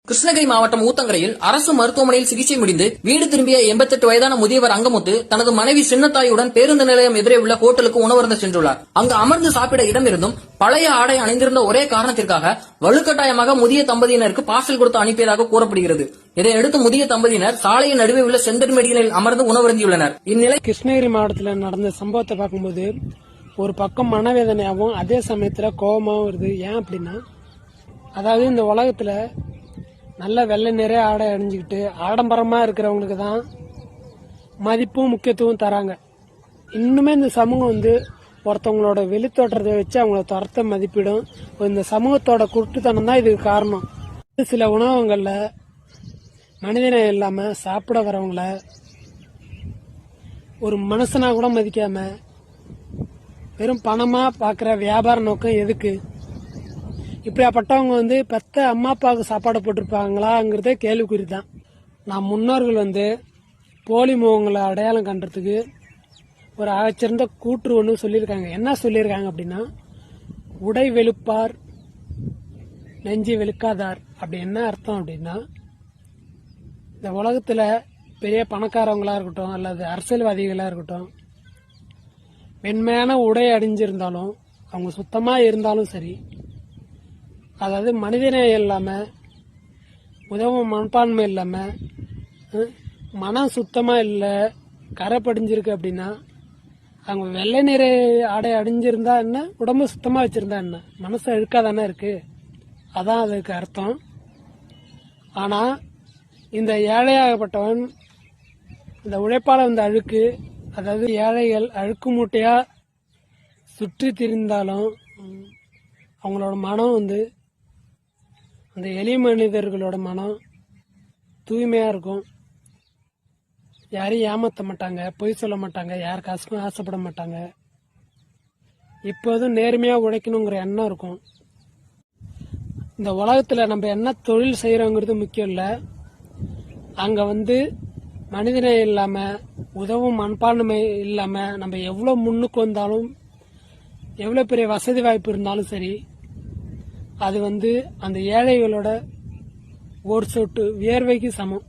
கிருஷ்ணகிரி மாவட்டம் ஊத்தங்கரையில் அரசு மருத்துவமனையில் சிகிச்சை முடிந்து வீடு திரும்பிய 88 வயதான முதியவர் அங்கமுத்து தனது மனைவி சின்னத்தாயுடன் பேருந்து நிலையம் எதிரே உள்ள ஹோட்டலுக்கு உணவருந்த சென்றுள்ளார். அங்கு அமர்ந்து சாப்பிட இடம் இருந்தும் பழைய ஆடை அணிந்திருந்த ஒரே காரணத்திற்காக வலுக்கட்டாயமாக முதிய தம்பதியினருக்கு பார்சல் கொடுத்து அனுப்பியதாக கூறப்படுகிறது. இதையடுத்து முதிய தம்பதியினர் சாலையின் நடுவே உள்ள செந்தர் மெடிக்கலில் அமர்ந்து உணவருந்தியுள்ளனர். இந்நிலை கிருஷ்ணகிரி மாவட்டத்தில் நடந்த சம்பவத்தை பார்க்கும்போது ஒரு பக்கம் மனவேதனையாகவும் அதே சமயத்துல கோபமாகவும் வருது. ஏன் அப்படின்னா, அதாவது இந்த உலகத்துல நல்ல வெள்ளை நிறைய ஆடை அணிஞ்சுக்கிட்டு ஆடம்பரமா இருக்கிறவங்களுக்கு தான் மதிப்பும் முக்கியத்துவம் தராங்க. இன்னுமே இந்த சமூகம் ஒருத்தவங்களோட வெளித்தோற்றத்தை வச்சு அவங்கள துரத்த மதிப்பிடும். இந்த சமூகத்தோட குருட்டுத்தனம் தான் இதுக்கு காரணம். சில உணவகங்கள்ல மனிதனை இல்லாம சாப்பிட வரவங்கள ஒரு மனுஷனா கூட மதிக்காம வெறும் பணமா பாக்குற வியாபார நோக்கம் எதுக்கு? இப்படியாப்பட்டவங்க பெத்த அம்மா அப்பாவுக்கு சாப்பாடு போட்டிருப்பாங்களாங்கிறதே கேள்விக்குறி தான். நான் முன்னோர்கள் போலி முகங்களை அடையாளம் கண்டுறதுக்கு ஒரு ஆகச்சிறந்த கூற்று ஒன்று சொல்லியிருக்காங்க. என்ன சொல்லியிருக்காங்க அப்படின்னா, உடை வெளுப்பார் நெஞ்சு வெளுக்காதார். அப்படி என்ன அர்த்தம் அப்படின்னா, இந்த உலகத்துல பெரிய பணக்காரவங்களா இருக்கட்டும் அல்லது அரசியல்வாதிகளா இருக்கட்டும், வெண்மையான உடை அணிஞ்சிருந்தாலும் அவங்க சுத்தமா இருந்தாலும் சரி, அதாவது மனிதநேயம் இல்லாம உதவும் மனப்பான்மை இல்லாம மனம் சுத்தமா இல்ல கரை படிஞ்சிருக்கு அப்படின்னா, அவங்க வெள்ளை நிற ஆடை அணிஞ்சிருந்தா என்ன, உடம்பு சுத்தமா வச்சிருந்தா என்ன, மனசு அழுக்காதானே இருக்கு. அதான் அதுக்கு அர்த்தம். ஆனா இந்த ஏழையாகப்பட்டவன், இந்த உழைப்பாளர் அழுக்கு, அதாவது ஏழைகள் அழுக்கு மூட்டையா சுற்றி திரிந்தாலும் அவங்களோட மனம் அந்த எளிய மனிதர்களோட மனம் தூய்மையா இருக்கும். யாரையும் ஏமாத்த மாட்டாங்க, பொய் சொல்ல மாட்டாங்க, யார் காசுக்கும் ஆசைப்பட மாட்டாங்க. இப்போதும் நேர்மையா உழைக்கணுங்கிற எண்ணம் இருக்கும். இந்த உலகத்துல நம்ம என்ன தொழில் செய்யறோங்கிறது முக்கியம் இல்ல, அங்க மனிதனே இல்லாம உதவும் மண்பான்மை இல்லாம நம்ம எவ்வளவு முன்னுக்கு வந்தாலும் எவ்வளவு பெரிய வசதி வாய்ப்பு இருந்தாலும் சரி, அது அந்த ஏழைகளோட ஒரு சொட்டு வியர்வைக்கு சமம்.